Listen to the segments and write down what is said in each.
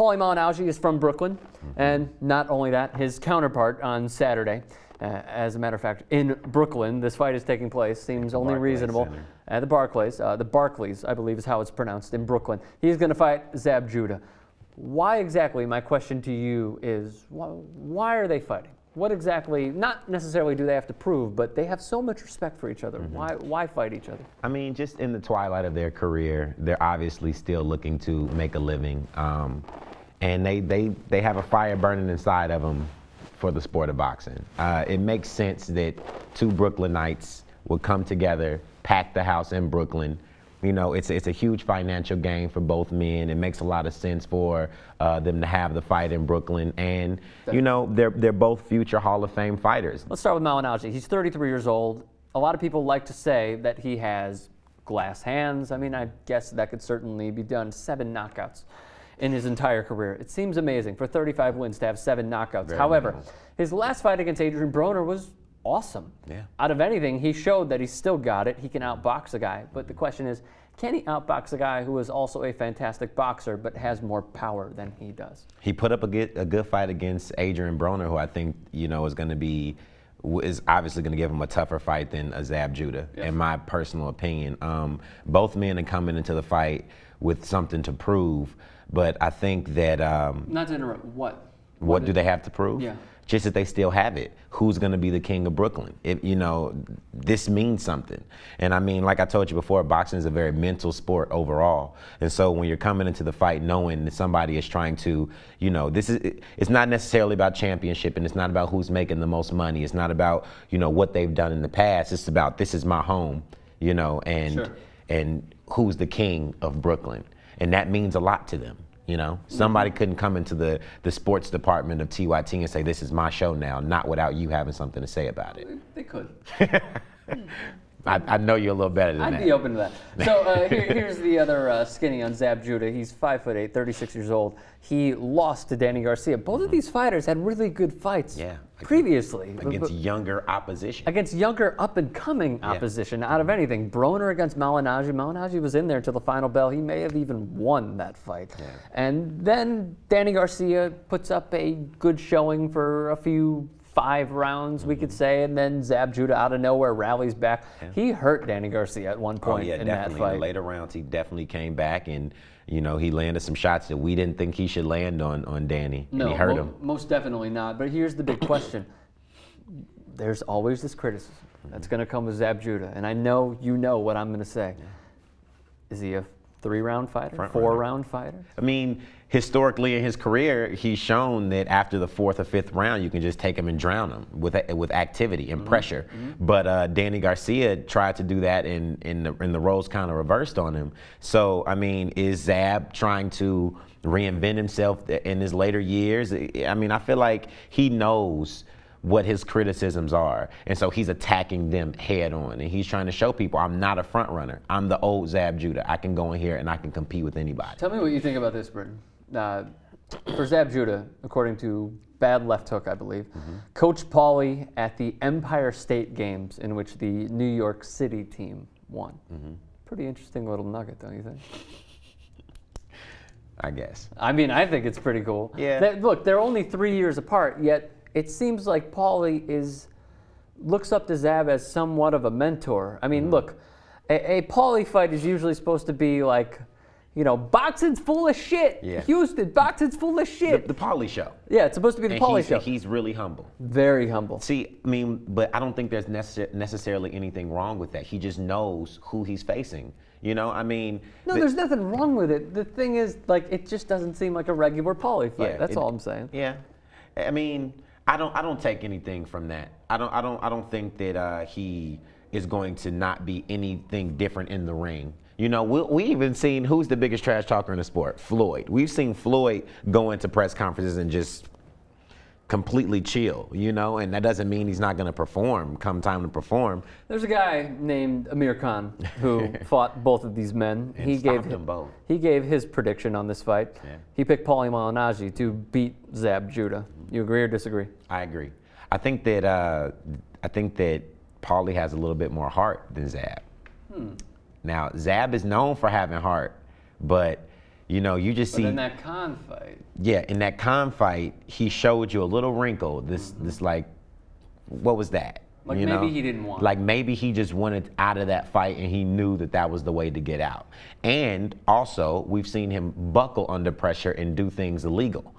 Paulie Malignaggi is from Brooklyn, and not only that, his counterpart on Saturday, as a matter of fact, in Brooklyn, this fight is taking place, seems only reasonable, at the Barclays, I believe is how it's pronounced, in Brooklyn. He's going to fight Zab Judah. Why exactly, my question to you is, why are they fighting? What exactly, not necessarily do they have to prove, but they have so much respect for each other. Why fight each other? I mean, just in the twilight of their career, they're obviously still looking to make a living. And they have a fire burning inside of them for the sport of boxing. It makes sense that two Brooklynites would come together, pack the house in Brooklyn. You know, it's a huge financial gain for both men. It makes a lot of sense for them to have the fight in Brooklyn. And, you know, they're both future Hall of Fame fighters. Let's start with Malignaggi. He's 33 years old. A lot of people like to say that he has glass hands. I mean, I guess that could certainly be done. 7 knockouts in his entire career. It seems amazing for 35 wins to have 7 knockouts. However, his last fight against Adrien Broner was awesome. Yeah. Out of anything, he showed that he's still got it. He can outbox a guy. But the question is, can he outbox a guy who is also a fantastic boxer but has more power than he does? He put up a good fight against Adrien Broner, who I think, you know, is obviously going to give him a tougher fight than a Zab Judah, in my personal opinion. Both men are coming into the fight with something to prove, but I think that... Not to interrupt, what? What do they have to prove? Yeah. Just that they still have it. Who's going to be the king of Brooklyn? You know, this means something. And I mean, like I told you before, boxing is a very mental sport overall. And so when you're coming into the fight knowing that somebody is trying to, you know, it's not necessarily about championship, and it's not about who's making the most money. It's not about, you know, what they've done in the past. It's about, this is my home, you know, and who's the king of Brooklyn. And that means a lot to them. You know, somebody couldn't come into the sports department of TYT and say, this is my show now, not without you having something to say about it. They could. I know you're a little better than that. I'd be open to that. So here's the other skinny on Zab Judah. He's 5'8", 36 years old. He lost to Danny Garcia. Both of these fighters had really good fights previously. Against younger opposition. Against younger up-and-coming opposition, out of anything. Broner against Malignaggi. Malignaggi was in there to the final bell. He may have even won that fight. Yeah. And then Danny Garcia puts up a good showing for a few 5 rounds, we could say, and then Zab Judah out of nowhere rallies back. Yeah. He hurt Danny Garcia at one point in that fight. In the later rounds, he definitely came back, and you know, he landed some shots that we didn't think he should land on Danny. No, and he hurt him. Most definitely not. But here's the big question. There's always this criticism that's going to come with Zab Judah, and I know you know what I'm going to say. Yeah. Is he a 3-round fighter? 4-round fighter? I mean, historically in his career, he's shown that after the 4th or 5th round, you can just take him and drown him with activity and pressure. But Danny Garcia tried to do that, and the roles kind of reversed on him. So, I mean, is Zab trying to reinvent himself in his later years? I mean, I feel like he knows what his criticisms are, and so he's attacking them head on, and he's trying to show people, I'm not a front runner. I'm the old Zab Judah. I can go in here and I can compete with anybody. Tell me what you think about this, Britton. For Zab Judah, according to Bad Left Hook, I believe, Coach Paulie at the Empire State Games, in which the New York City team won. Pretty interesting little nugget, don't you think? I guess. I mean, I think it's pretty cool. Yeah. Look, they're only 3 years apart, yet it seems like Paulie looks up to Zab as somewhat of a mentor. I mean, look, a Paulie fight is usually supposed to be like, you know, boxing's full of shit. Yeah. Houston, boxing's full of shit. The Paulie show. Yeah, it's supposed to be the Paulie show. He's really humble. Very humble. See, I mean, but I don't think there's necessarily anything wrong with that. He just knows who he's facing. You know, I mean... No, there's nothing wrong with it. The thing is, like, it just doesn't seem like a regular Paulie fight. That's all I'm saying. Yeah. I mean, I don't take anything from that. I don't think that he is going to not be anything different in the ring. You know, we even seen who's the biggest trash talker in the sport? Floyd. We've seen Floyd go into press conferences and just completely chill, you know, and that doesn't mean he's not going to perform come time to perform. There's a guy named Amir Khan who fought both of these men. And stopped them both. He gave his prediction on this fight. Yeah. He picked Paulie Malignaggi to beat Zab Judah. You agree or disagree? I agree. I think that Paulie has a little bit more heart than Zab. Now, Zab is known for having heart, but You know, you just see. But in that con fight. Yeah, in that con fight, he showed you a little wrinkle. This like, what was that? Like you maybe know? he didn't want. Like maybe he just wanted out of that fight, and he knew that that was the way to get out. And also, we've seen him buckle under pressure and do things illegal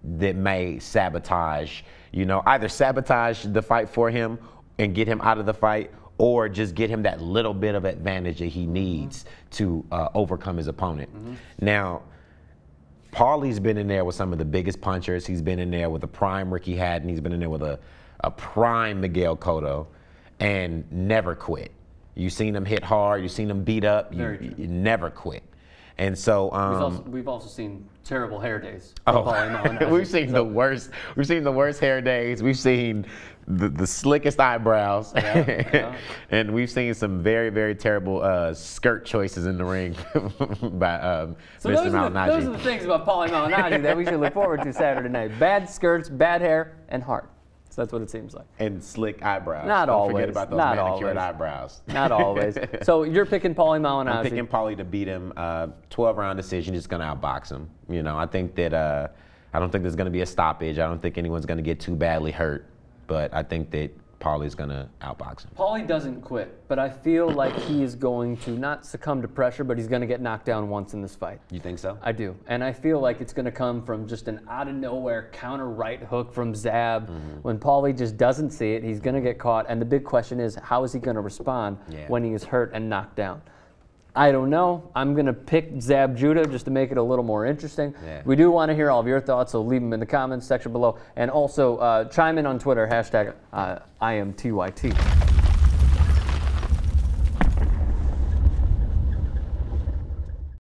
that may sabotage, you know, either sabotage the fight for him and get him out of the fight, or just get him that little bit of advantage that he needs to overcome his opponent. Now, Paulie's been in there with some of the biggest punchers. He's been in there with a prime Ricky Hatton. He's been in there with a prime Miguel Cotto, and never quit. You've seen him hit hard. You've seen him beat up. You never quit. And so we've also seen terrible hair days. We've seen the worst. We've seen the worst hair days. We've seen the slickest eyebrows, and we've seen some very, very terrible skirt choices in the ring by Mr. Malignaggi. Those are the things about Paulie Malignaggi that we should look forward to Saturday night. Bad skirts, bad hair, and heart. So that's what it seems like. And slick eyebrows. Not Don't always. forget about those manicured eyebrows. Not always. So you're picking Paulie Malignaggi. I'm picking Paulie to beat him. 12-round decision. He's going to outbox him. You know, I think that I don't think there's going to be a stoppage. I don't think anyone's going to get too badly hurt. But I think that Paulie's going to outbox him. Paulie doesn't quit, but I feel like he is going to not succumb to pressure, but he's going to get knocked down once in this fight. You think so? I do. And I feel like it's going to come from just an out-of-nowhere counter right hook from Zab. When Paulie just doesn't see it, he's going to get caught. And the big question is, how is he going to respond when he is hurt and knocked down? I don't know. I'm going to pick Zab Judah just to make it a little more interesting. We do want to hear all of your thoughts, so leave them in the comments section below. And also chime in on Twitter, hashtag I am TYT.